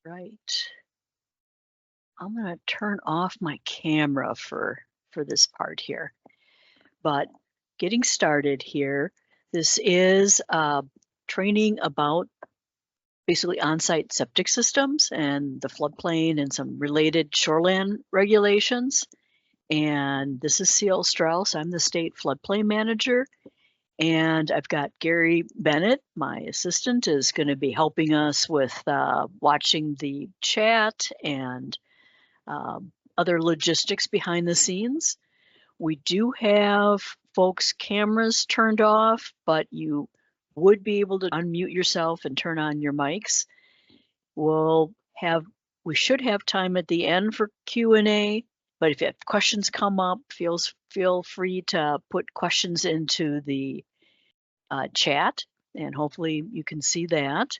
Right. I'm going to turn off my camera for this part here. But getting started here, this is training about basically on-site septic systems and the floodplain and some related shoreland regulations. And this is CL Strauss. I'm the state floodplain manager. And I've got Gary Bennett, my assistant, is going to be helping us with watching the chat and other logistics behind the scenes. We do have folks' cameras turned off, but you would be able to unmute yourself and turn on your mics. We should have time at the end for Q&A, but if you have questions come up, feel free to put questions into the chat, and hopefully you can see that.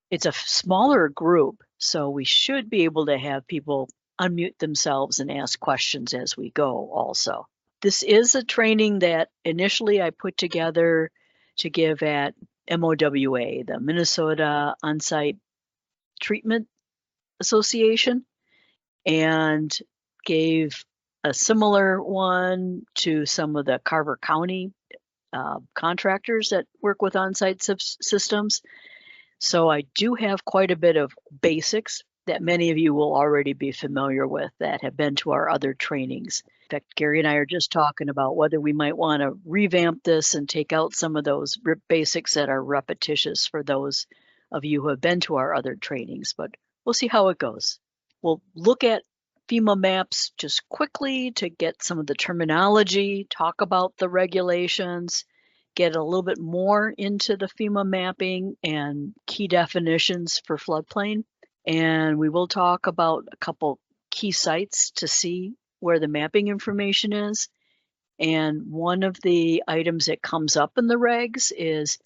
It's a smaller group, so we should be able to have people unmute themselves and ask questions as we go also. This is a training that initially I put together to give at MOWA, the Minnesota On-Site Treatment Association, and gave a similar one to some of the Carver County contractors that work with on-site systems. So I do have quite a bit of basics that many of you will already be familiar with that have been to our other trainings. In fact, Gary and I are just talking about whether we might want to revamp this and take out some of those basics that are repetitious for those of you who have been to our other trainings, but we'll see how it goes. We'll look at FEMA maps just quickly to get some of the terminology, talk about the regulations, get a little bit more into the FEMA mapping and key definitions for floodplain. And we will talk about a couple key sites to see where the mapping information is. And one of the items that comes up in the regs is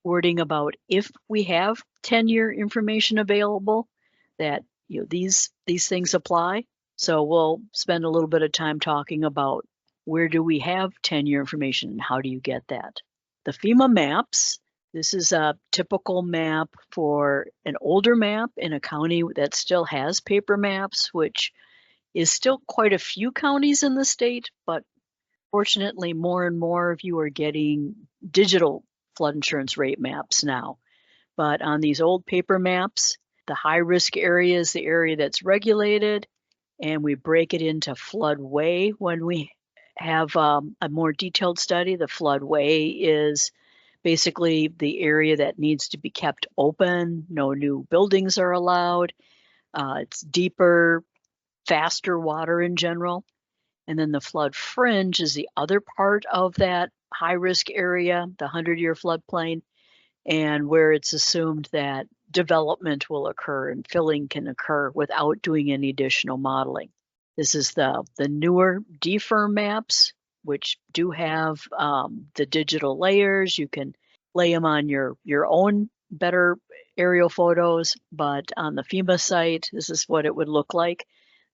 wording about if we have 10-year information available, that these things apply. So we'll spend a little bit of time talking about where do we have 10-year information and how do you get that. The FEMA maps, this is a typical map for an older map in a county that still has paper maps, which is still quite a few counties in the state, but fortunately more and more of you are getting digital flood insurance rate maps now. But on these old paper maps, the high risk area is the area that's regulated, and we break it into floodway when we have a more detailed study. The floodway is basically the area that needs to be kept open. No new buildings are allowed. It's deeper, faster water in general. And then the flood fringe is the other part of that high risk area, the 100-year floodplain, and where it's assumed that development will occur and filling can occur without doing any additional modeling. This is the newer DFIR maps, which do have the digital layers. You can lay them on your own better aerial photos, but on the FEMA site, this is what it would look like.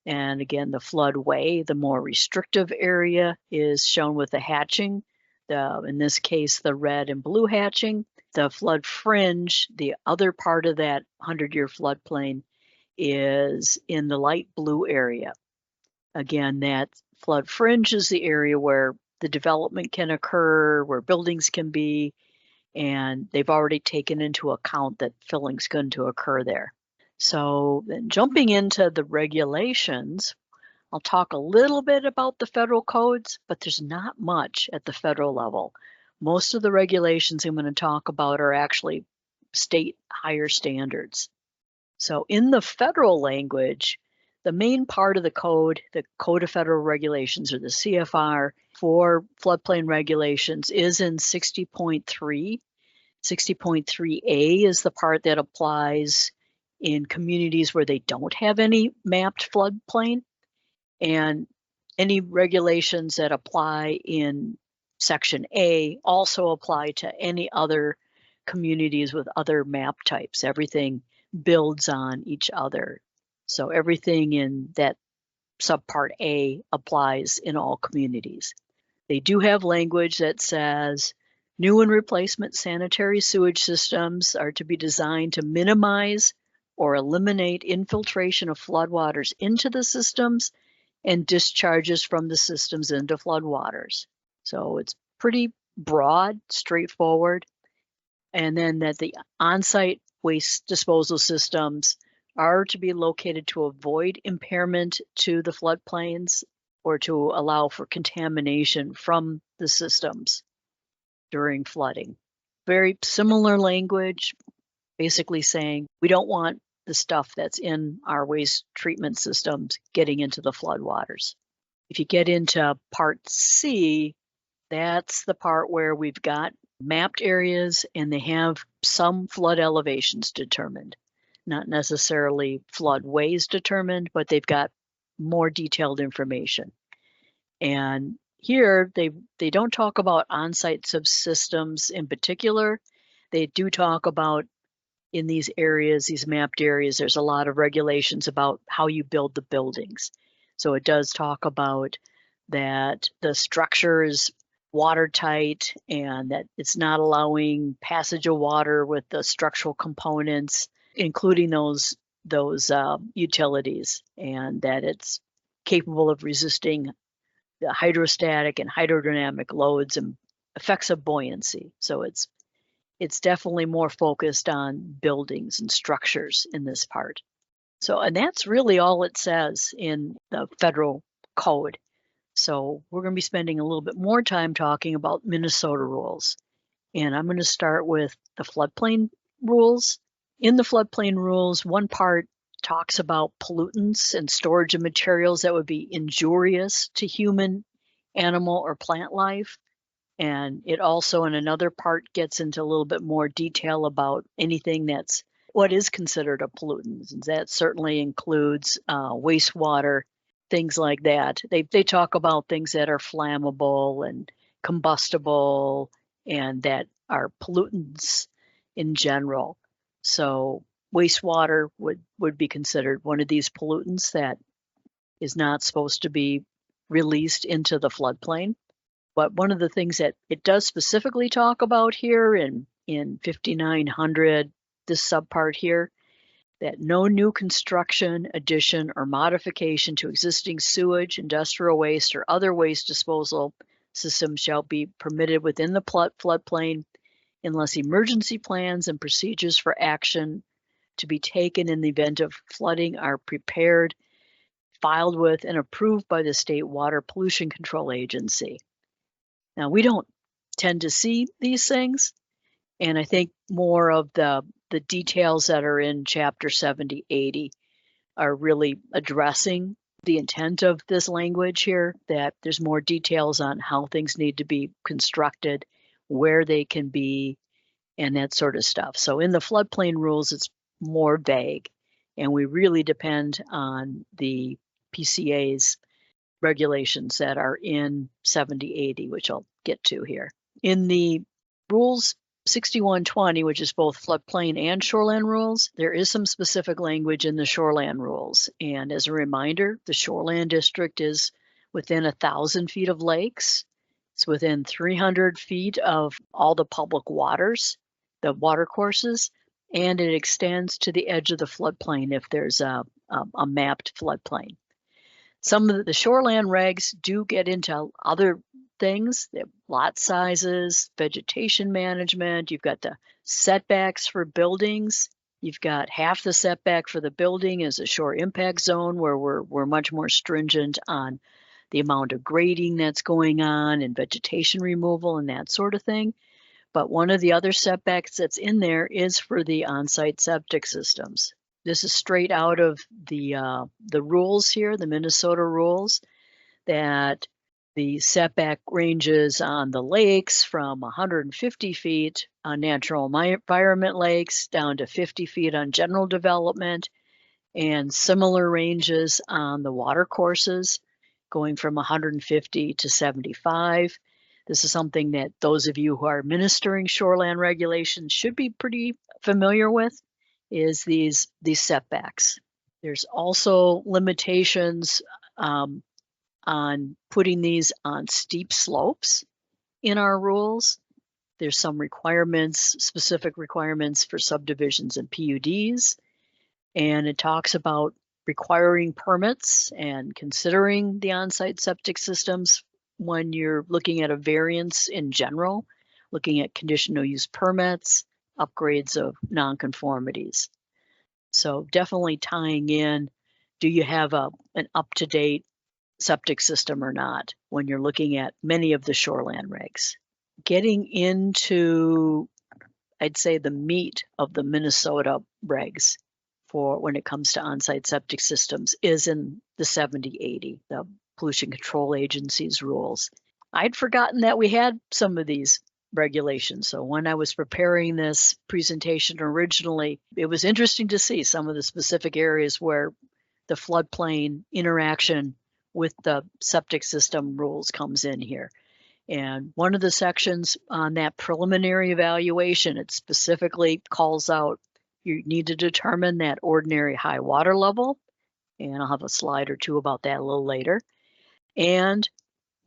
And again, the floodway, the more restrictive area, is shown with the hatching, in this case, the red and blue hatching. The flood fringe, the other part of that 100-year floodplain, is in the light blue area. Again, that flood fringe is the area where the development can occur, where buildings can be, and they've already taken into account that filling's going to occur there. So then jumping into the regulations, I'll talk a little bit about the federal codes, but there's not much at the federal level. Most of the regulations I'm going to talk about are actually state higher standards. So in the federal language, the main part of the Code of Federal Regulations, or the CFR, for floodplain regulations is in 60.3. 60.3A is the part that applies in communities where they don't have any mapped floodplain, and any regulations that apply in Section A also apply to any other communities with other map types. Everything builds on each other. So everything in that subpart A applies in all communities. They do have language that says new and replacement sanitary sewage systems are to be designed to minimize or eliminate infiltration of floodwaters into the systems and discharges from the systems into floodwaters. So it's pretty broad, straightforward. And then that the on-site waste disposal systems are to be located to avoid impairment to the floodplains or to allow for contamination from the systems during flooding. Very similar language, basically saying we don't want the stuff that's in our waste treatment systems getting into the floodwaters. If you get into Part C, that's the part where we've got mapped areas and they have some flood elevations determined. Not necessarily floodways determined, but they've got more detailed information. And here they don't talk about on-site subsystems in particular. They do talk about in these areas, these mapped areas, there's a lot of regulations about how you build the buildings. So it does talk about that the structure is watertight and that it's not allowing passage of water with the structural components, including those utilities, and that it's capable of resisting the hydrostatic and hydrodynamic loads and effects of buoyancy. So it's definitely more focused on buildings and structures in this part. So, and that's really all it says in the federal code. So we're going to be spending a little bit more time talking about Minnesota rules. And I'm going to start with the floodplain rules. In the floodplain rules, one part talks about pollutants and storage of materials that would be injurious to human, animal, or plant life. And it also, in another part, gets into a little bit more detail about anything that's what is considered a pollutant. And that certainly includes wastewater, things like that. They talk about things that are flammable and combustible and that are pollutants in general. So wastewater would be considered one of these pollutants that is not supposed to be released into the floodplain. But one of the things that it does specifically talk about here in 5900, this subpart here, that no new construction, addition, or modification to existing sewage, industrial waste, or other waste disposal systems shall be permitted within the floodplain unless emergency plans and procedures for action to be taken in the event of flooding are prepared, filed with, and approved by the State Water Pollution Control Agency. Now, we don't tend to see these things, and I think more of the details that are in Chapter 7080 are really addressing the intent of this language here, that there's more details on how things need to be constructed, where they can be, and that sort of stuff. So in the floodplain rules, it's more vague, and we really depend on the PCA's regulations that are in 7080, which I'll get to here. In the rules 6120, which is both floodplain and shoreland rules, there is some specific language in the shoreland rules. And as a reminder, the shoreland district is within 1,000 feet of lakes. It's within 300 feet of all the public waters, the water courses, and it extends to the edge of the floodplain if there's a mapped floodplain. Some of the shoreland regs do get into other things, lot sizes, vegetation management. You've got the setbacks for buildings. You've got half the setback for the building is a shore impact zone where we're much more stringent on the amount of grading that's going on and vegetation removal and that sort of thing. But one of the other setbacks that's in there is for the on-site septic systems. This is straight out of the rules here, the Minnesota rules, that the setback ranges on the lakes from 150 feet on natural environment lakes down to 50 feet on general development, and similar ranges on the water courses going from 150 to 75. This is something that those of you who are administering shoreland regulations should be pretty familiar with, is these setbacks. There's also limitations on putting these on steep slopes in our rules. There's some requirements, specific requirements for subdivisions and PUDs. and it talks about requiring permits and considering the on-site septic systems when you're looking at a variance in general, looking at conditional use permits, upgrades of nonconformities. So definitely tying in, do you have an up-to-date septic system or not when you're looking at many of the shoreland regs. Getting into, I'd say, the meat of the Minnesota regs for when it comes to on-site septic systems is in the 7080, the Pollution Control Agency's rules. I'd forgotten that we had some of these regulations. So when I was preparing this presentation originally, it was interesting to see some of the specific areas where the floodplain interaction with the septic system rules comes in here. And one of the sections on that preliminary evaluation, it specifically calls out you need to determine that ordinary high water level. And I'll have a slide or two about that a little later. And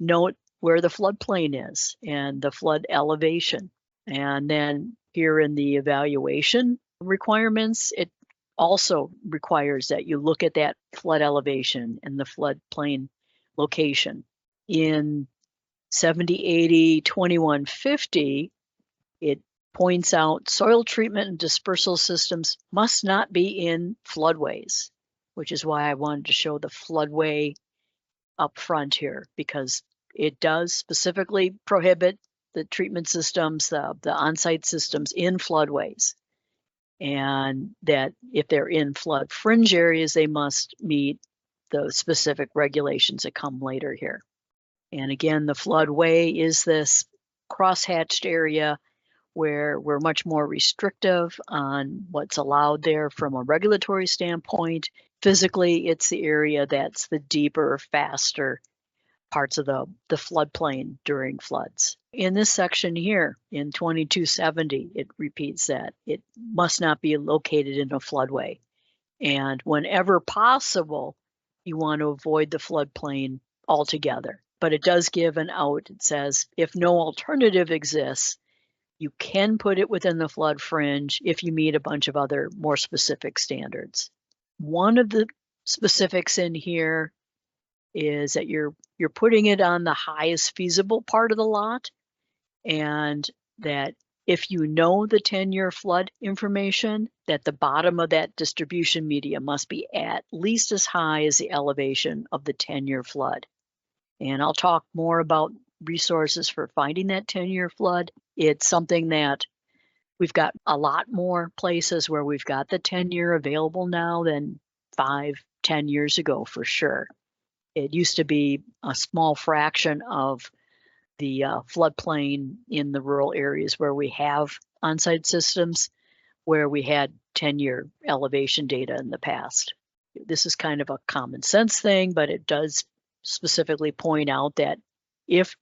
note where the floodplain is and the flood elevation. And then here in the evaluation requirements, it also requires that you look at that flood elevation and the floodplain location. In 7080-2150, it points out soil treatment and dispersal systems must not be in floodways, which is why I wanted to show the floodway up front here, because it does specifically prohibit the treatment systems, the on-site systems in floodways. And that if they're in flood fringe areas, they must meet the specific regulations that come later here. And again, the floodway is this crosshatched area where we're much more restrictive on what's allowed there from a regulatory standpoint. Physically, it's the area that's the deeper, faster parts of the floodplain during floods. In this section here, in 2270, it repeats that it must not be located in a floodway. And whenever possible, you want to avoid the floodplain altogether. But it does give an out. It says, if no alternative exists, you can put it within the flood fringe if you meet a bunch of other more specific standards. One of the specifics in here is that you're putting it on the highest feasible part of the lot, and that if you know the 10-year flood information, that the bottom of that distribution media must be at least as high as the elevation of the 10-year flood. And I'll talk more about resources for finding that 10-year flood. It's something that we've got a lot more places where we've got the 10-year available now than 5-10 years ago for sure. It used to be a small fraction of the floodplain in the rural areas where we have on-site systems where we had 10-year elevation data in the past. This is kind of a common sense thing, but it does specifically point out that if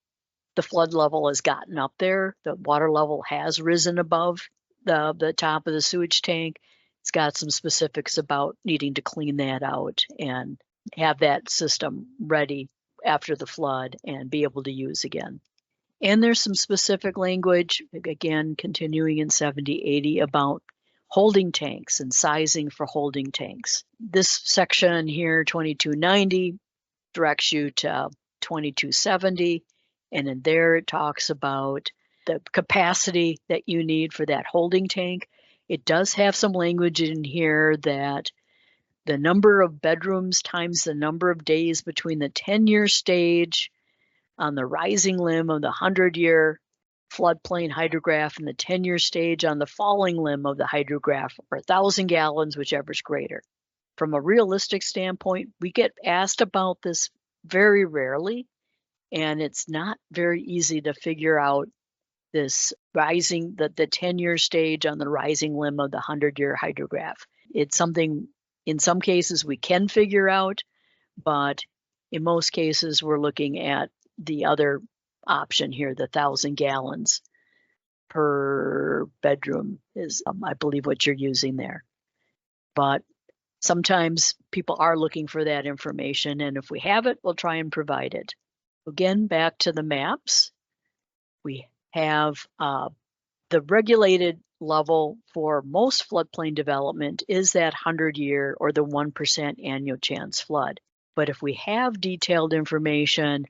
the flood level has gotten up there, the water level has risen above the top of the sewage tank, it's got some specifics about needing to clean that out and have that system ready after the flood and be able to use again. And there's some specific language, again, continuing in 7080 about holding tanks and sizing for holding tanks. This section here, 2290, directs you to 2270. And in there, it talks about the capacity that you need for that holding tank. It does have some language in here that the number of bedrooms times the number of days between the 10-year stage on the rising limb of the 100-year floodplain hydrograph and the 10-year stage on the falling limb of the hydrograph, or 1,000 gallons, whichever's greater. From a realistic standpoint, we get asked about this very rarely, and it's not very easy to figure out this rising, the 10-year stage on the rising limb of the 100-year hydrograph. It's something, in some cases, we can figure out, but in most cases, we're looking at the other option here, the 1,000 gallons per bedroom is, I believe, what you're using there. But sometimes people are looking for that information, and if we have it, we'll try and provide it. Again, back to the maps. We have the regulated level for most floodplain development is that 100-year or the 1% annual chance flood. But if we have detailed information,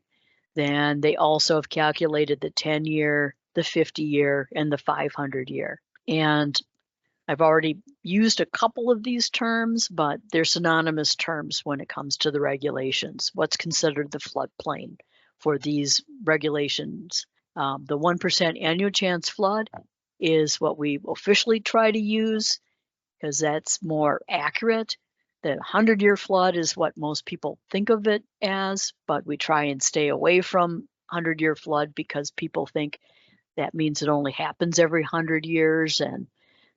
then they also have calculated the 10-year, the 50-year, and the 500-year. And I've already used a couple of these terms, but they're synonymous terms when it comes to the regulations. What's considered the floodplain for these regulations? The 1% annual chance flood is what we officially try to use because that's more accurate. The 100-year flood is what most people think of it as, but we try and stay away from 100-year flood because people think that means it only happens every 100 years and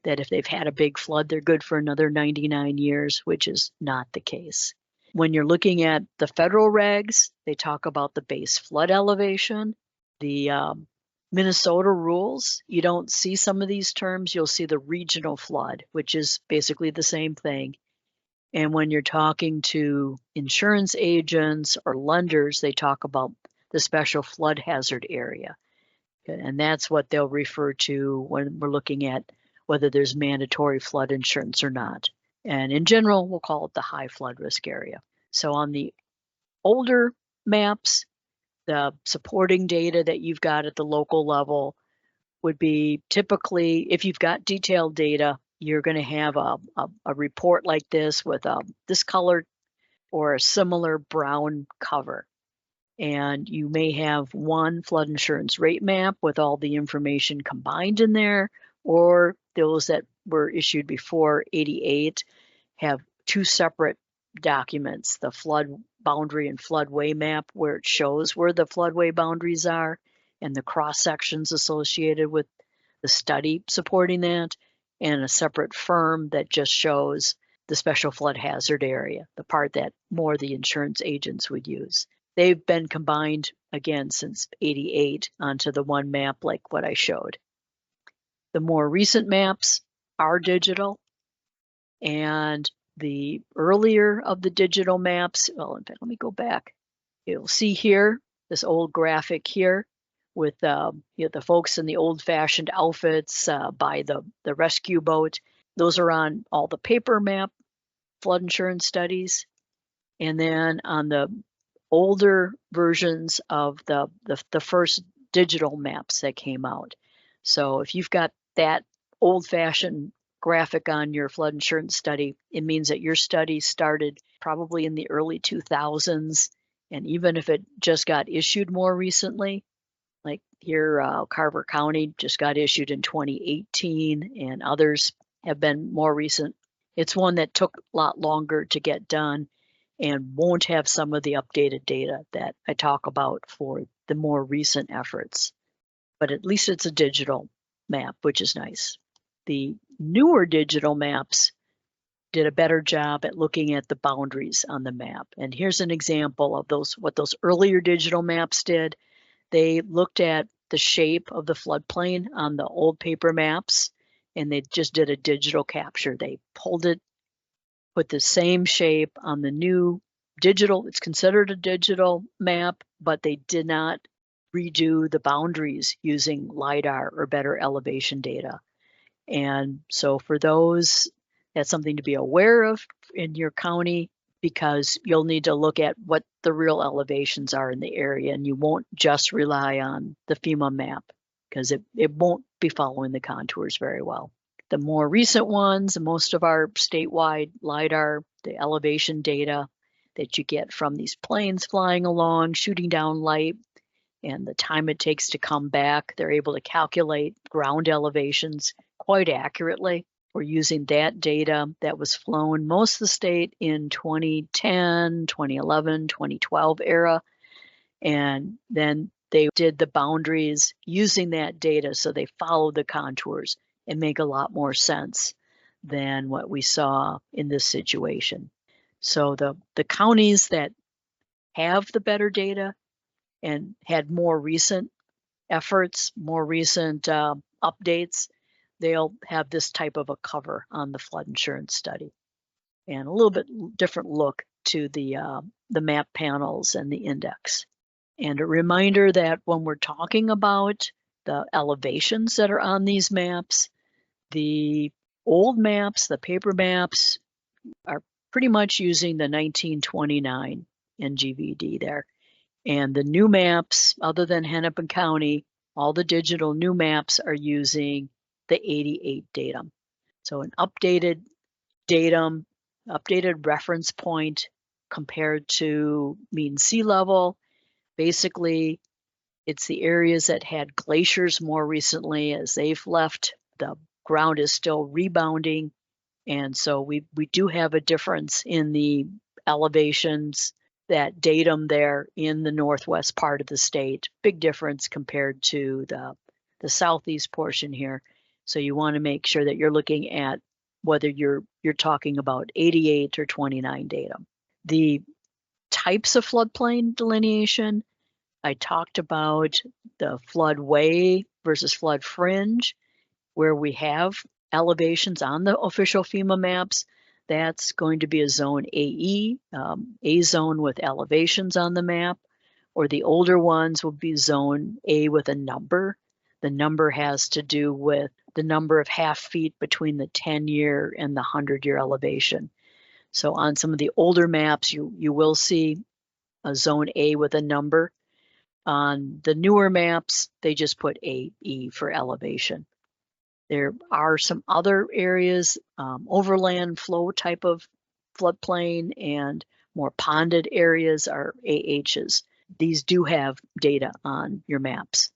that if they've had a big flood, they're good for another 99 years, which is not the case. When you're looking at the federal regs, they talk about the base flood elevation. The Minnesota rules, you don't see some of these terms. You'll see the regional flood, which is basically the same thing. And when you're talking to insurance agents or lenders, they talk about the special flood hazard area. And that's what they'll refer to when we're looking at whether there's mandatory flood insurance or not. And in general, we'll call it the high flood risk area. So on the older maps, the supporting data that you've got at the local level would be typically, if you've got detailed data, you're going to have a report like this with this color or a similar brown cover. And you may have one flood insurance rate map with all the information combined in there, or those that were issued before 88 have two separate documents, the flood boundary and floodway map, where it shows where the floodway boundaries are and the cross sections associated with the study supporting that, and a separate firm that just shows the special flood hazard area, the part that more the insurance agents would use. They've been combined again since 88 onto the one map like what I showed. The more recent maps are digital, and the earlier of the digital maps, well, in fact, let me go back. You'll see here, this old graphic here with the folks in the old-fashioned outfits by the rescue boat. Those are on all the paper map flood insurance studies. And then on the older versions of the first digital maps that came out. So if you've got that old-fashioned graphic on your flood insurance study, it means that your study started probably in the early 2000s. And even if it just got issued more recently, like here, Carver County just got issued in 2018, and others have been more recent. It's one that took a lot longer to get done and won't have some of the updated data that I talk about for the more recent efforts. But at least it's a digital map, which is nice. The newer digital maps did a better job at looking at the boundaries on the map. And here's an example of what those earlier digital maps did. They looked at the shape of the floodplain on the old paper maps, and they just did a digital capture. They pulled it, put the same shape on the new digital. It's considered a digital map, but they did not redo the boundaries using LiDAR or better elevation data. And so for those, that's something to be aware of in your county, because you'll need to look at what the real elevations are in the area, and you won't just rely on the FEMA map because it won't be following the contours very well. The more recent ones, most of our statewide LiDAR, the elevation data that you get from these planes flying along, shooting down light, and the time it takes to come back, they're able to calculate ground elevations quite accurately. We're using that data that was flown most of the state in 2010, 2011, 2012 era. And then they did the boundaries using that data, so they follow the contours and make a lot more sense than what we saw in this situation. So the counties that have the better data and had more recent efforts, more recent updates, they'll have this type of a cover on the flood insurance study, and a little bit different look to the map panels and the index. And a reminder that when we're talking about the elevations that are on these maps, The old maps, the paper maps, are pretty much using the 1929 NGVD there. And the new maps, other than Hennepin County, all the digital new maps are using the 88 datum. So an updated datum, updated reference point compared to mean sea level. Basically, it's the areas that had glaciers more recently. As they've left, the ground is still rebounding. And so we do have a difference in the elevations, that datum there in the northwest part of the state. Big difference compared to the southeast portion here. So you want to make sure that you're looking at whether you're talking about 88 or 29 datum. The types of floodplain delineation, I talked about the floodway versus flood fringe, where we have elevations on the official FEMA maps. That's going to be a zone AE, A zone with elevations on the map, or the older ones will be zone A with a number. The number has to do with the number of half feet between the 10-year and the 100-year elevation. So on some of the older maps, you will see a zone A with a number. On the newer maps, they just put AE for elevation. There are some other areas, overland flow type of floodplain and more ponded areas are AHs. These do have data on your maps.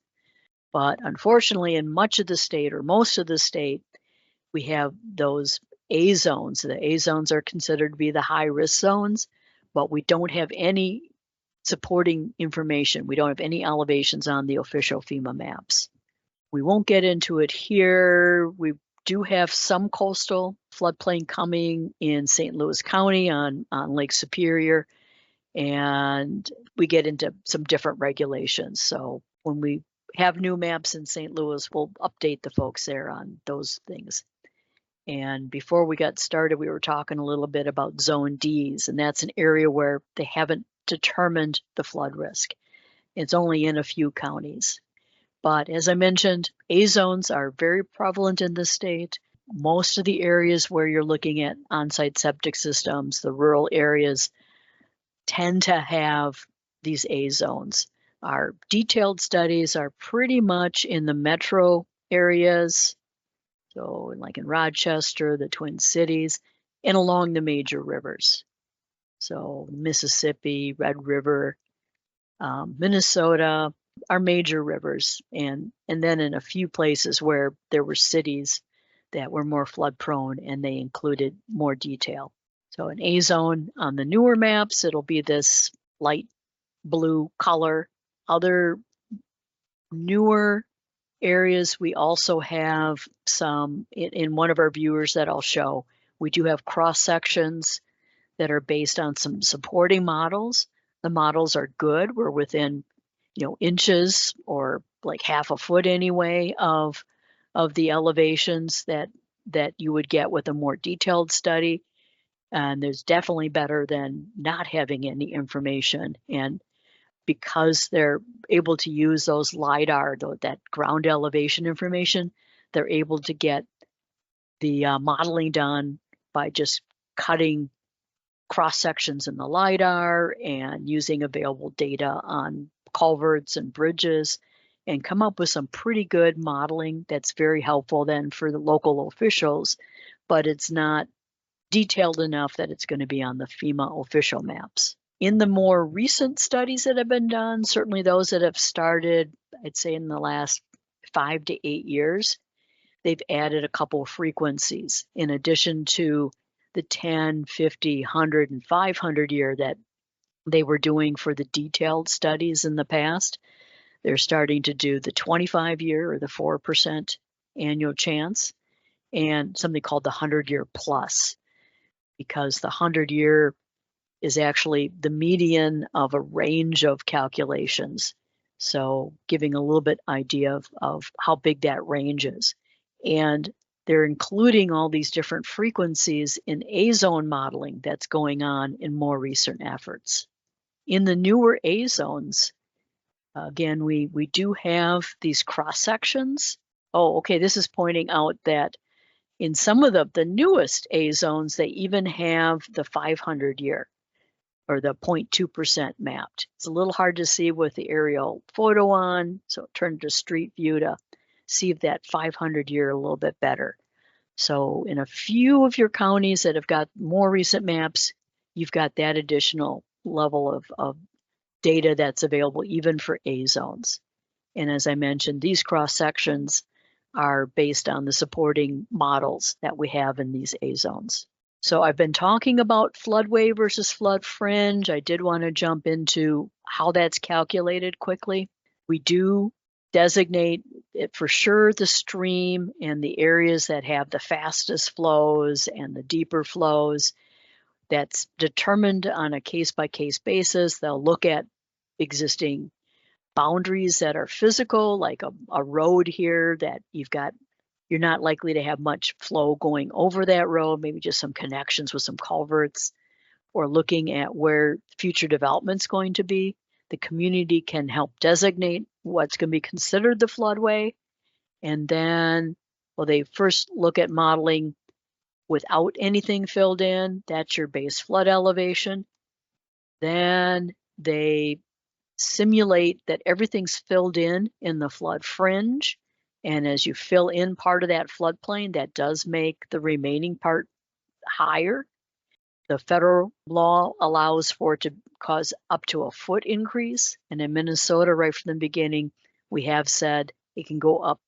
But unfortunately, in much of the state or most of the state, we have those A zones. The A zones are considered to be the high risk zones, but we don't have any supporting information. We don't have any elevations on the official FEMA maps. We won't get into it here. We do have some coastal floodplain coming in St. Louis County on Lake Superior, and we get into some different regulations. So when we have new maps in St. Louis, we'll update the folks there on those things. And before we got started, we were talking a little bit about zone Ds, and that's an area where they haven't determined the flood risk. It's only in a few counties. But as I mentioned, A zones are very prevalent in the state. Most of the areas where you're looking at on-site septic systems, the rural areas, tend to have these A zones. Our detailed studies are pretty much in the metro areas, so like in Rochester, the Twin Cities, and along the major rivers. So Mississippi, Red River, Minnesota, are major rivers, and then in a few places where there were cities that were more flood prone and they included more detail. So an A zone on the newer maps, it'll be this light blue color. Other newer areas, we also have some in one of our viewers that I'll show. We do have cross sections that are based on some supporting models. The models are good. We're within, inches or like half a foot anyway of the elevations that you would get with a more detailed study. And there's definitely better than not having any information. And because they're able to use those LIDAR, that ground elevation information, they're able to get the modeling done by just cutting cross sections in the LIDAR and using available data on culverts and bridges, and come up with some pretty good modeling that's very helpful then for the local officials, but it's not detailed enough that it's going to be on the FEMA official maps. In the more recent studies that have been done, certainly those that have started, I'd say in the last 5 to 8 years, they've added a couple of frequencies in addition to the 10, 50, 100, and 500 year that they were doing for the detailed studies in the past. They're starting to do the 25-year or the 4% annual chance, and something called the 100-year plus, because the 100-year is actually the median of a range of calculations. So giving a little bit idea of how big that range is. And they're including all these different frequencies in A zone modeling that's going on in more recent efforts. In the newer A zones, again, we do have these cross sections. Oh, okay, this is pointing out that In some of the newest A zones, they even have the 500 year or the 0.2% mapped. It's a little hard to see with the aerial photo on, so turn to street view to see if that 500 year a little bit better. So in a few of your counties that have got more recent maps, you've got that additional level of data that's available even for A zones. And as I mentioned, these cross sections are based on the supporting models that we have in these A zones. So I've been talking about floodway versus flood fringe. I did want to jump into how that's calculated quickly. We do designate it for sure the stream and the areas that have the fastest flows and the deeper flows. That's determined on a case-by-case basis. They'll look at existing boundaries that are physical, like a road here that you're not likely to have much flow going over that road, maybe just some connections with some culverts, or looking at where future development's going to be. The community can help designate what's going to be considered the floodway. And then, well, they first look at modeling without anything filled in. That's your base flood elevation. Then they simulate that everything's filled in the flood fringe. And as you fill in part of that floodplain, that does make the remaining part higher. The federal law allows for it to cause up to a foot increase. And in Minnesota, right from the beginning, we have said it can go up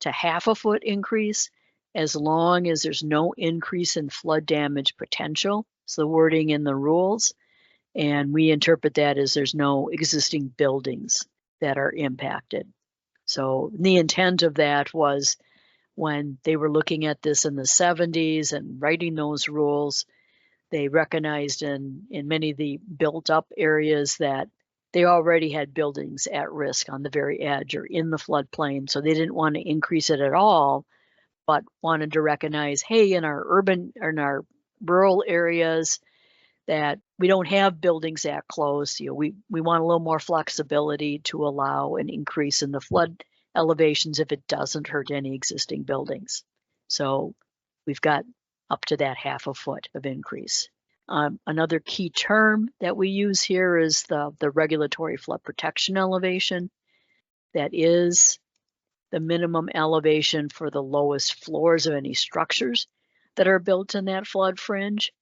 to half a foot increase as long as there's no increase in flood damage potential. It's the wording in the rules. And we interpret that as there's no existing buildings that are impacted. So the intent of that was when they were looking at this in the 70s and writing those rules, they recognized in many of the built up areas that they already had buildings at risk on the very edge or in the floodplain. So they didn't want to increase it at all, but wanted to recognize, hey, in our rural areas that we don't have buildings that close, we want a little more flexibility to allow an increase in the flood elevations if it doesn't hurt any existing buildings. So we've got up to that half a foot of increase. Another key term that we use here is the regulatory flood protection elevation. That is the minimum elevation for the lowest floors of any structures that are built in that flood fringe.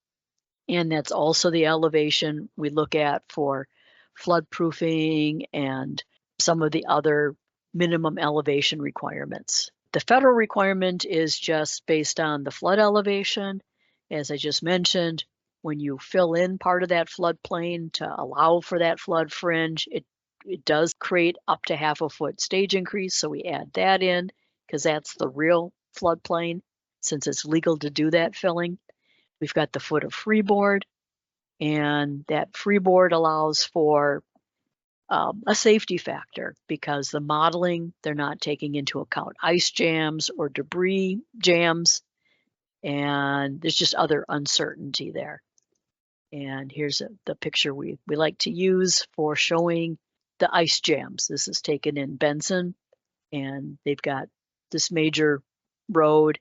And that's also the elevation we look at for flood proofing and some of the other minimum elevation requirements. The federal requirement is just based on the flood elevation. As I just mentioned, when you fill in part of that floodplain to allow for that flood fringe, it does create up to half a foot stage increase. So we add that in because that's the real floodplain since it's legal to do that filling. We've got the foot of freeboard, and that freeboard allows for a safety factor because the modeling, they're not taking into account ice jams or debris jams, and there's just other uncertainty there. And here's the picture we like to use for showing the ice jams. This is taken in Benson, and they've got this major road,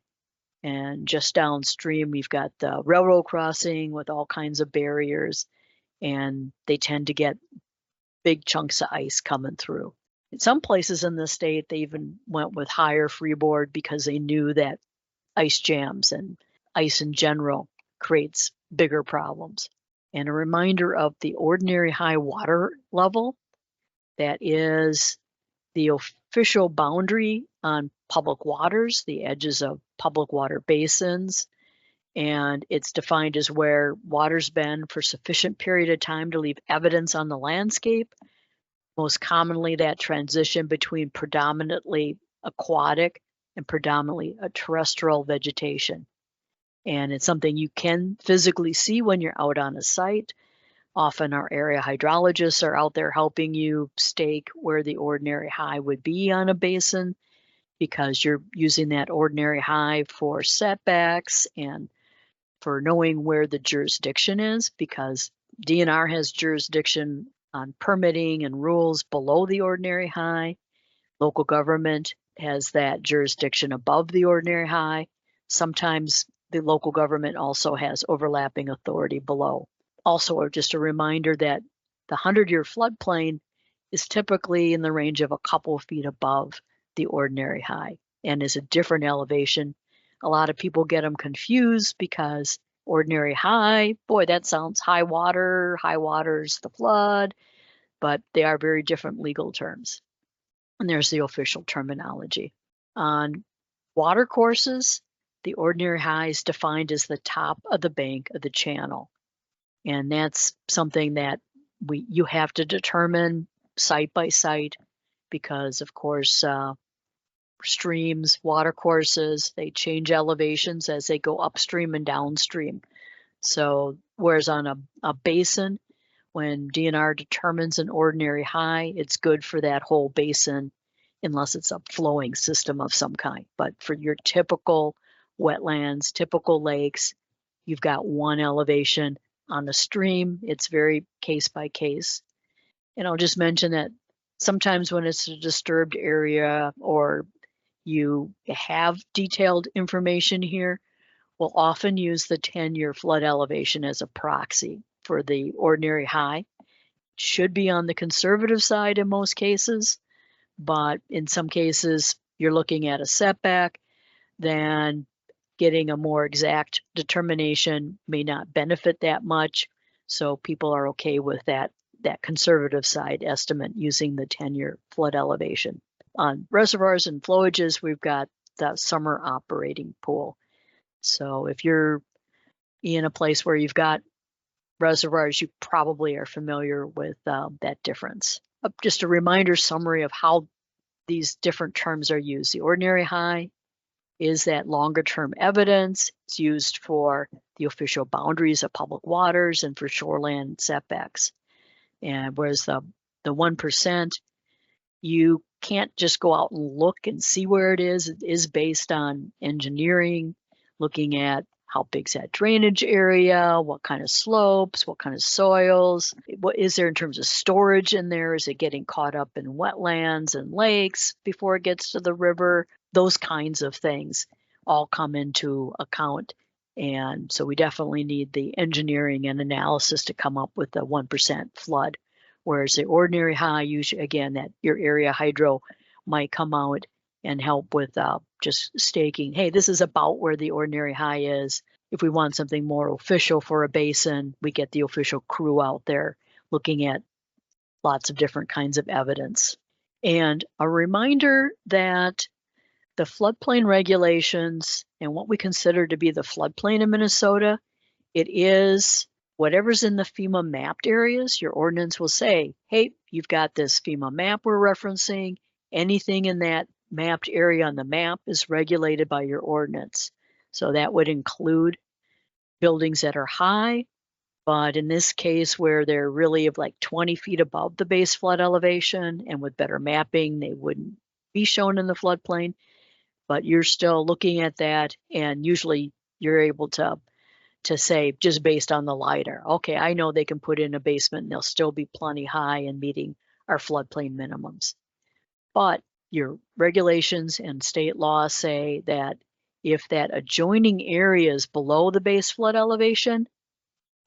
and just downstream we've got the railroad crossing with all kinds of barriers, and they tend to get big chunks of ice coming through. In some places in the state, they even went with higher freeboard because they knew that ice jams and ice in general creates bigger problems. And a reminder of the ordinary high water level, that is the official boundary on public waters, the edges of public water basins, and it's defined as where water's been for sufficient period of time to leave evidence on the landscape. Most commonly, that transition between predominantly aquatic and predominantly a terrestrial vegetation. And it's something you can physically see when you're out on a site. Often our area hydrologists are out there helping you stake where the ordinary high would be on a basin because you're using that ordinary high for setbacks and for knowing where the jurisdiction is, because DNR has jurisdiction on permitting and rules below the ordinary high. Local government has that jurisdiction above the ordinary high. sometimes the local government also has overlapping authority below. Also, just a reminder that the 100-year floodplain is typically in the range of a couple of feet above the ordinary high and is a different elevation. A lot of people get them confused because ordinary high, boy, that sounds high water. High water's the flood, but they are very different legal terms. And there's the official terminology. On water courses, the ordinary high is defined as the top of the bank of the channel. And that's something that you have to determine site by site because, of course, streams, water courses, they change elevations as they go upstream and downstream. So whereas on a basin, when DNR determines an ordinary high, it's good for that whole basin unless it's a flowing system of some kind. But for your typical wetlands, typical lakes, you've got one elevation. On the stream, it's very case by case. And I'll just mention that sometimes when it's a disturbed area or you have detailed information here, we'll often use the 10-year flood elevation as a proxy for the ordinary high. Should be on the conservative side in most cases, but in some cases you're looking at a setback, then getting a more exact determination may not benefit that much. So people are okay with that conservative side estimate using the 10-year flood elevation. On reservoirs and flowages, we've got the summer operating pool. So if you're in a place where you've got reservoirs, you probably are familiar with that difference. Just a reminder summary of how these different terms are used. The ordinary high is that longer term evidence. It's used for the official boundaries of public waters and for shoreland setbacks. And whereas the 1%, you can't just go out and look and see where it is. It is based on engineering, looking at how big's that drainage area, what kind of slopes, what kind of soils, what is there in terms of storage in there? Is it getting caught up in wetlands and lakes before it gets to the river? Those kinds of things all come into account. And so we definitely need the engineering and analysis to come up with the 1% flood. Whereas the ordinary high, usually, again, that your area hydro might come out and help with just staking, hey, this is about where the ordinary high is. If we want something more official for a basin, we get the official crew out there looking at lots of different kinds of evidence. And a reminder that the floodplain regulations and what we consider to be the floodplain in Minnesota, it is whatever's in the FEMA mapped areas. Your ordinance will say, hey, you've got this FEMA map we're referencing. Anything in that mapped area on the map is regulated by your ordinance. So that would include buildings that are high, but in this case where they're really of like 20 feet above the base flood elevation and with better mapping, they wouldn't be shown in the floodplain, but you're still looking at that and usually you're able to say just based on the LiDAR, okay, I know they can put in a basement and they'll still be plenty high and meeting our floodplain minimums. But your regulations and state law say that if that adjoining area is below the base flood elevation,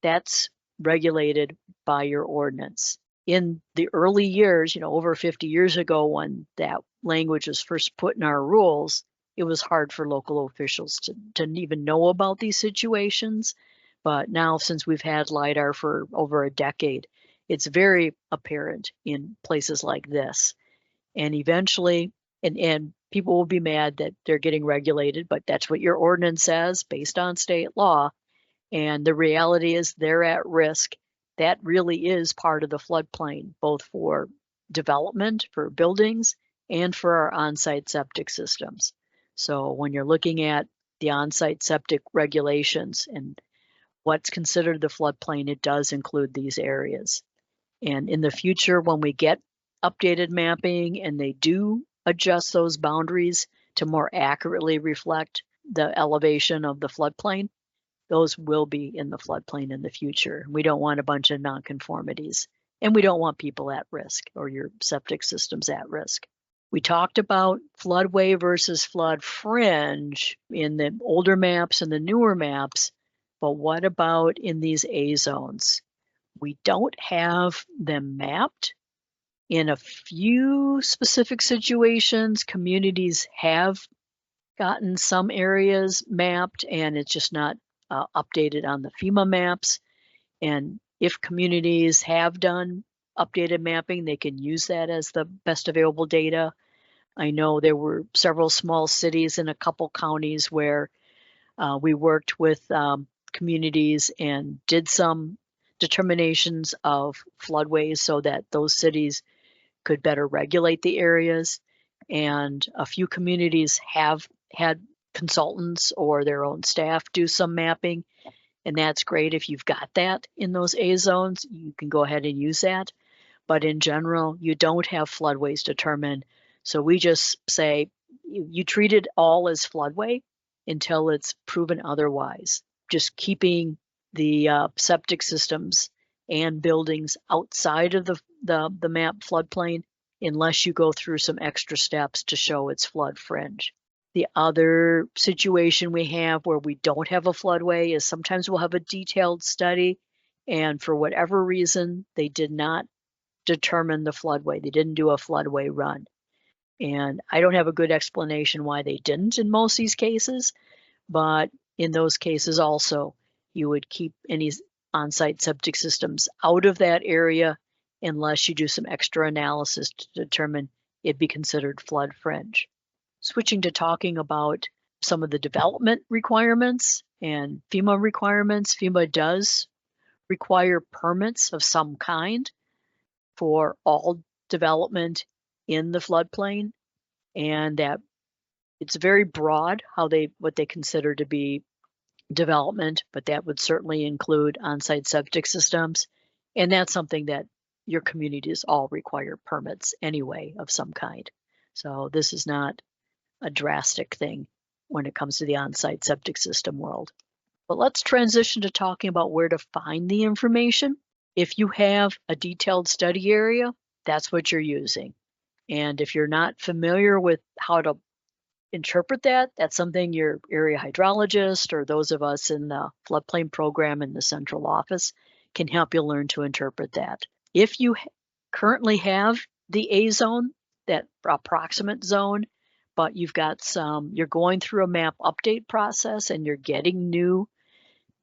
that's regulated by your ordinance. In the early years, over 50 years ago when that language was first put in our rules, it was hard for local officials to even know about these situations. But now, since we've had LiDAR for over a decade, it's very apparent in places like this. And eventually, and people will be mad that they're getting regulated, but that's what your ordinance says based on state law. And the reality is they're at risk. That really is part of the floodplain, both for development, for buildings, and for our on-site septic systems. So when you're looking at the on-site septic regulations and what's considered the floodplain, it does include these areas. And in the future, when we get updated mapping and they do adjust those boundaries to more accurately reflect the elevation of the floodplain, those will be in the floodplain in the future. We don't want a bunch of nonconformities, and we don't want people at risk or your septic systems at risk. We talked about floodway versus flood fringe in the older maps and the newer maps, but what about in these A zones? We don't have them mapped. In a few specific situations, communities have gotten some areas mapped, and it's just not updated on the FEMA maps. And if communities have done updated mapping, they can use that as the best available data. I know there were several small cities in a couple counties where we worked with communities and did some determinations of floodways so that those cities could better regulate the areas. And a few communities have had consultants or their own staff do some mapping. And that's great. If you've got that in those A zones, you can go ahead and use that. But in general, you don't have floodways determined. So we just say you treat it all as floodway until it's proven otherwise. Just keeping the septic systems and buildings outside of the map floodplain unless you go through some extra steps to show it's flood fringe. The other situation we have where we don't have a floodway is sometimes we'll have a detailed study, and for whatever reason, they did not determine the floodway. They didn't do a floodway run. And I don't have a good explanation why they didn't in most of these cases, but in those cases also, you would keep any on-site septic systems out of that area unless you do some extra analysis to determine it'd be considered flood fringe. Switching to talking about some of the development requirements and FEMA requirements, FEMA does require permits of some kind for all development in the floodplain, and that it's very broad what they consider to be development, but that would certainly include on-site septic systems, and that's something that your communities all require permits anyway of some kind. So this is not a drastic thing when it comes to the on-site septic system world. But let's transition to talking about where to find the information. If you have a detailed study area, that's what you're using. And if you're not familiar with how to interpret that, that's something your area hydrologist or those of us in the floodplain program in the central office can help you learn to interpret that. If you currently have the A zone, that approximate zone, but you've got you're going through a map update process and you're getting new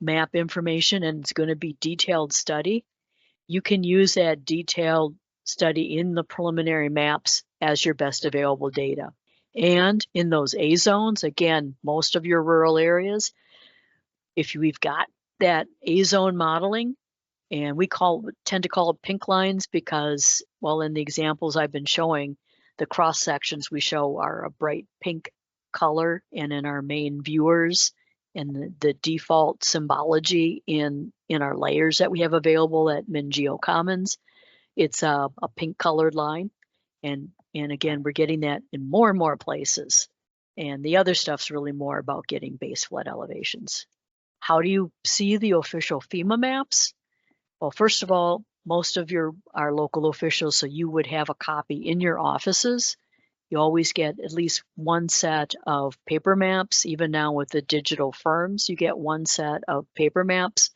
map information and it's going to be detailed study, you can use that detailed study in the preliminary maps as your best available data. And in those A zones, again, most of your rural areas, if we've got that A zone modeling, and we tend to call it pink lines because, well, in the examples I've been showing, the cross sections we show are a bright pink color, and in our main viewers and the default symbology in our layers that we have available at MinGeo Commons, it's a pink colored line. And again, we're getting that in more and more places. And the other stuff's really more about getting base flood elevations. How do you see the official FEMA maps? Well, first of all, most of our local officials, so you would have a copy in your offices. You always get at least one set of paper maps. Even now with the digital firms, you get one set of paper maps.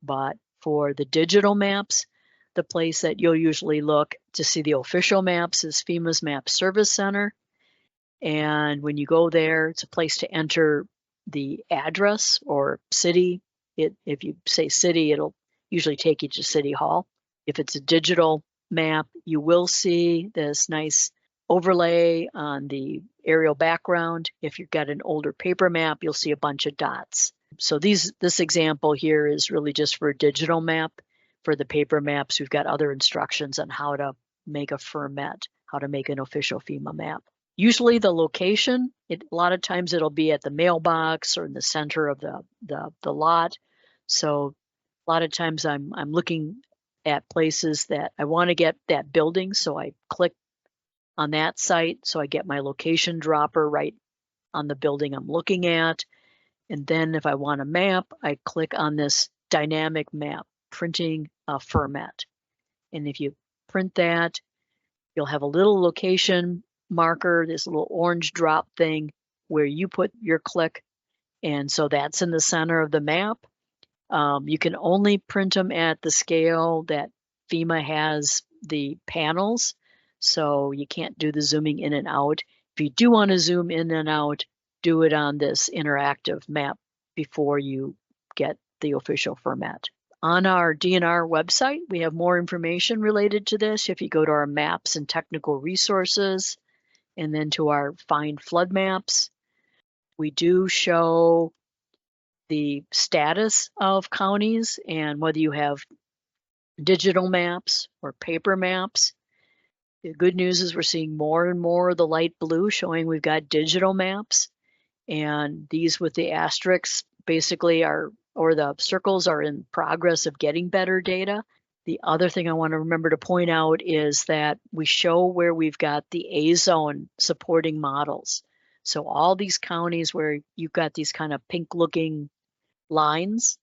But for the digital maps, the place that you'll usually look to see the official maps is FEMA's Map Service Center. And when you go there, it's a place to enter the address or city. If you say city, it'll usually take you to City Hall. If it's a digital map, you will see this nice overlay on the aerial background. If you've got an older paper map, you'll see a bunch of dots. So this example here is really just for a digital map. For the paper maps, we've got other instructions on how to make a FERMET, how to make an official FEMA map. Usually the location, a lot of times it'll be at the mailbox or in the center of the lot. So a lot of times I'm looking at places that I want to get that building, so I click on that site, so I get my location dropper right on the building I'm looking at. And then if I want a map, I click on this dynamic map, printing a FERMET. And if you print that, you'll have a little location marker, this little orange drop thing where you put your click. And so that's in the center of the map. You can only print them at the scale that FEMA has the panels. So you can't do the zooming in and out. If you do want to zoom in and out, do it on this interactive map before you get the official format. On our DNR website, we have more information related to this. If you go to our maps and technical resources, and then to our find flood maps, we do show the status of counties and whether you have digital maps or paper maps. The good news is we're seeing more and more of the light blue showing we've got digital maps, and these with the asterisks basically are, or the circles are in progress of getting better data. The other thing I want to remember to point out is that we show where we've got the A zone supporting models. So all these counties where you've got these kind of pink looking lines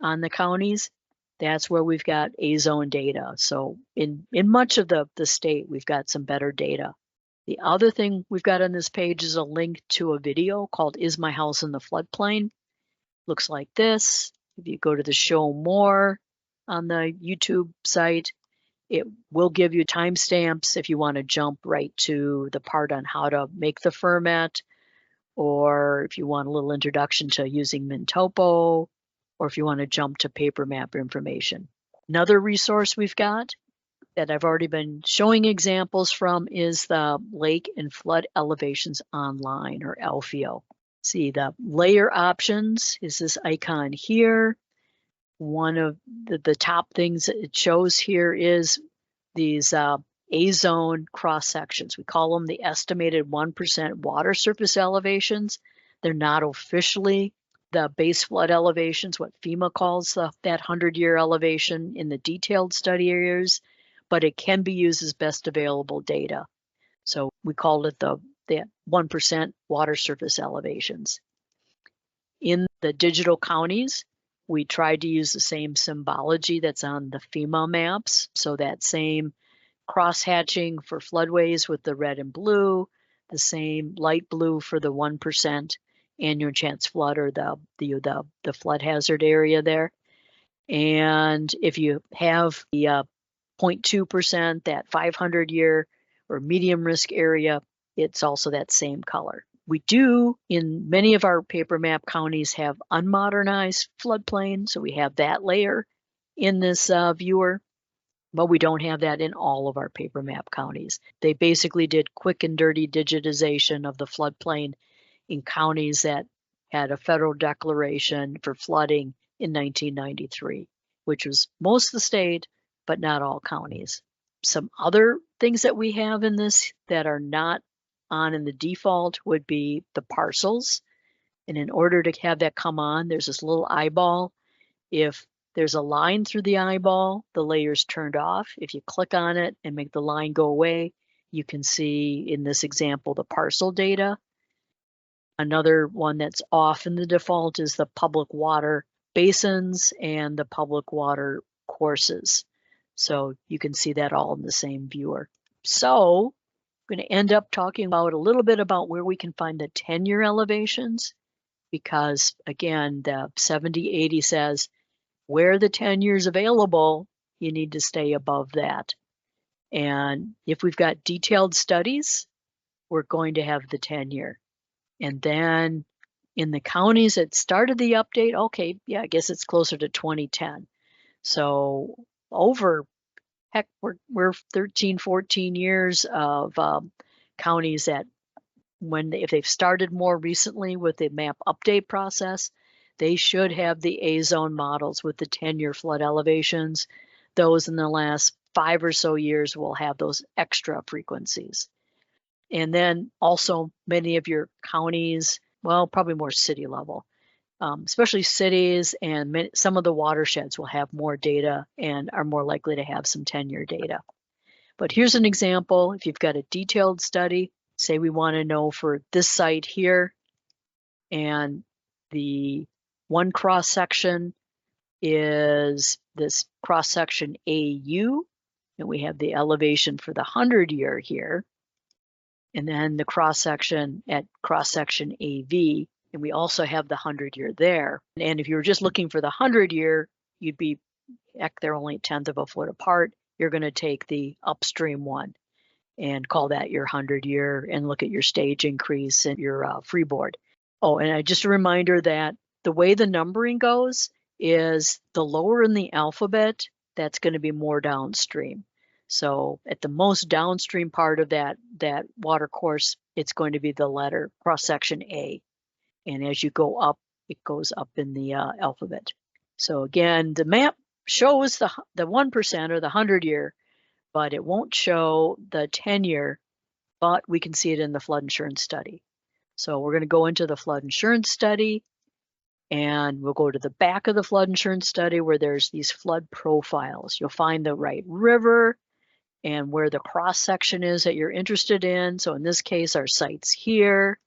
on the counties, that's where we've got A zone data. So in much of the state, we've got some better data. The other thing we've got on this page is a link to a video called Is My House in the Floodplain? Looks like this. If you go to the show more on the YouTube site, it will give you timestamps if you want to jump right to the part on how to make the format, or if you want a little introduction to using Mintopo, or if you want to jump to paper map information. Another resource we've got that I've already been showing examples from is the Lake and Flood Elevations Online, or LFEO. See, the layer options is this icon here. One of the top things that it shows here is these A-zone cross sections. We call them the estimated 1% water surface elevations. They're not officially the base flood elevations, what FEMA calls that 100-year elevation in the detailed study areas, but it can be used as best available data. So we call it the 1% water surface elevations. In the digital counties, we tried to use the same symbology that's on the FEMA maps. So that same cross-hatching for floodways with the red and blue, the same light blue for the 1% annual chance flood, or the flood hazard area there. And if you have the 0.2%, that 500-year or medium risk area, it's also that same color. We do, in many of our paper map counties, have unmodernized floodplain, so we have that layer in this viewer, but we don't have that in all of our paper map counties. They basically did quick and dirty digitization of the floodplain in counties that had a federal declaration for flooding in 1993, which was most of the state, but not all counties. Some other things that we have in this that are not on in the default would be the parcels. And in order to have that come on, there's this little eyeball. If there's a line through the eyeball, the layer's turned off. If you click on it and make the line go away, you can see in this example the parcel data. Another one that's off in the default is the public water basins and the public water courses. So you can see that all in the same viewer. So I'm going to end up talking about a little bit about where we can find the 10-year elevations, because again, the 7080 says where the 10 years available, you need to stay above that. And if we've got detailed studies, we're going to have the 10-year. And then in the counties that started the update, okay, yeah, I guess it's closer to 2010. So over, heck, we're 13, 14 years of counties that if they've started more recently with the map update process, they should have the A-zone models with the 10-year flood elevations. Those in the last 5 or so years will have those extra frequencies. And then also many of your counties, well, probably more city level, especially cities and some of the watersheds will have more data and are more likely to have some 10-year data. But here's an example. If you've got a detailed study, say we want to know for this site here, and the one cross section is this cross section AU, and we have the elevation for the 100-year here. and then the cross-section at cross-section AV, and we also have the 100-year there. And if you were just looking for the 100-year, you'd be, heck, they're only a tenth of a foot apart. You're going to take the upstream one and call that your 100-year and look at your stage increase and your freeboard. Oh, and just a reminder that the way the numbering goes is the lower in the alphabet, that's going to be more downstream. So at the most downstream part of that water course, it's going to be the letter cross-section A. And as you go up, it goes up in the alphabet. So again, the map shows the 1% or the 100-year, but it won't show the 10-year, but we can see it in the flood insurance study. So we're going to go into the flood insurance study, and we'll go to the back of the flood insurance study where there's these flood profiles. You'll find the right river and where the cross section is that you're interested in. So in this case, our site's here.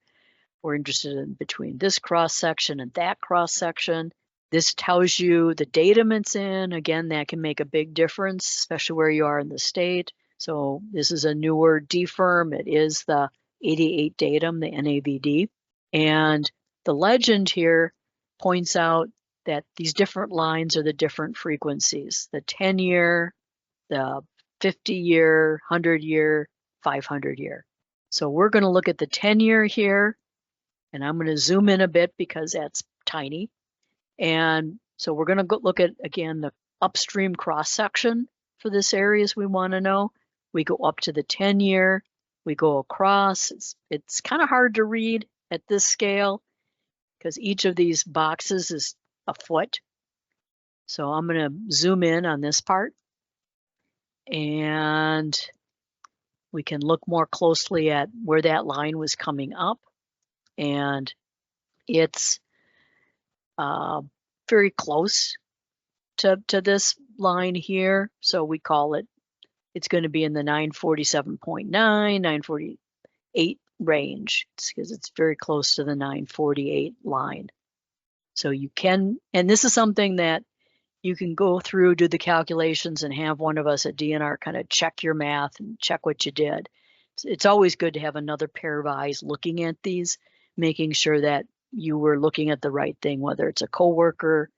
We're interested in between this cross section and that cross section. This tells you the datum it's in. Again, that can make a big difference, especially where you are in the state. So this is a newer DFIRM. It is the 88 datum, the NAVD. And the legend here points out that these different lines are the different frequencies, the 10-year, the 50-year, 100-year, 500-year. So we're going to look at the 10-year here, and I'm going to zoom in a bit because that's tiny. And so we're going to go look at, again, the upstream cross-section for this area as we want to know. We go up to the 10-year, we go across. It's kind of hard to read at this scale because each of these boxes is a foot. So I'm going to zoom in on this part, and we can look more closely at where that line was coming up. And it's very close to this line here. So we call it, it's going to be in the 947.9, 948 range because it's very close to the 948 line. So you can, and this is something that you can go through, do the calculations, and have one of us at DNR kind of check your math and check what you did. It's always good to have another pair of eyes looking at these, making sure that you were looking at the right thing, whether it's a coworker,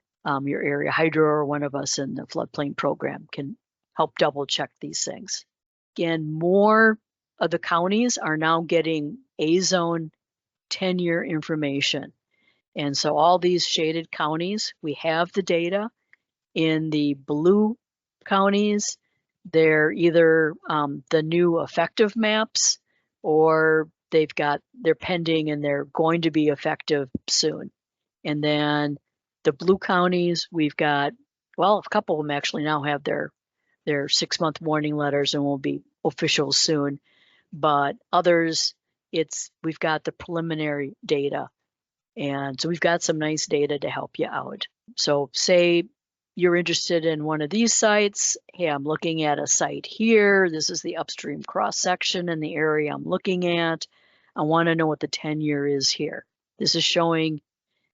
your area hydro, or one of us in the floodplain program can help double check these things. Again, more of the counties are now getting A-zone 10-year information. And so all these shaded counties, we have the data. In the blue counties, they're either the new effective maps, or they're pending and they're going to be effective soon. And then the blue counties, we've got, well, a couple of them actually now have their 6-month warning letters and will be official soon. But others, we've got the preliminary data. And so we've got some nice data to help you out. So say you're interested in one of these sites. Hey, I'm looking at a site here. This is the upstream cross section in the area I'm looking at. I want to know what the 10-year is here. This is showing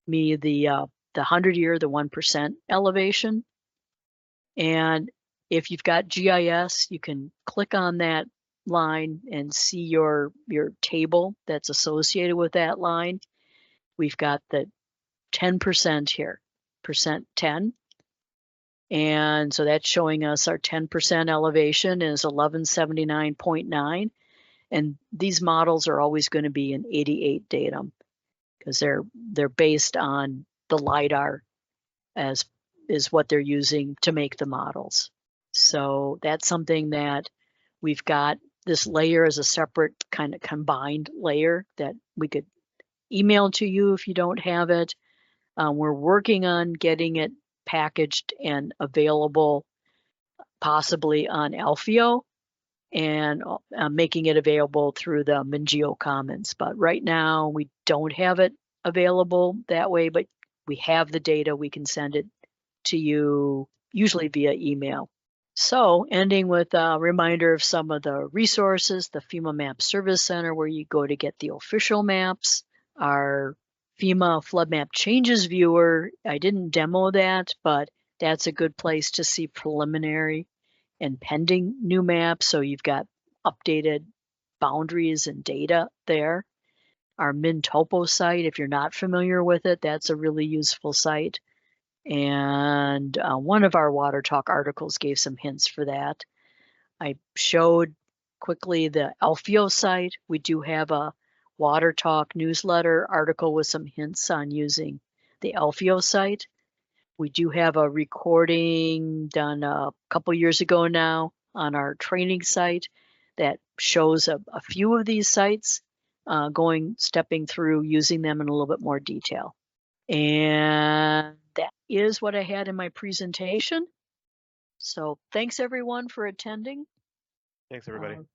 me the 100-year, the 1% elevation. And if you've got GIS, you can click on that line and see your table that's associated with that line. We've got the 10% here, percent 10. And so that's showing us our 10% elevation is 1179.9. And these models are always going to be an 88 datum because they're based on the LiDAR as is what they're using to make the models. So that's something that we've got this layer as a separate kind of combined layer that we could email to you if you don't have it. We're working on getting it packaged and available possibly on Alfeo and making it available through the Mingeo Commons. But right now we don't have it available that way, but we have the data. We can send it to you usually via email. So ending with a reminder of some of the resources, the FEMA Map Service Center where you go to get the official maps, our FEMA Flood Map Changes Viewer. I didn't demo that, but that's a good place to see preliminary and pending new maps. So you've got updated boundaries and data there. Our MinTopo site, if you're not familiar with it, that's a really useful site. And one of our Water Talk articles gave some hints for that. I showed quickly the Alfeo site. We do have a Water Talk newsletter article with some hints on using the Alfeo site. We do have a recording done a couple years ago now on our training site that shows a few of these sites, stepping through using them in a little bit more detail. And that is what I had in my presentation. So thanks everyone for attending. Thanks, everybody.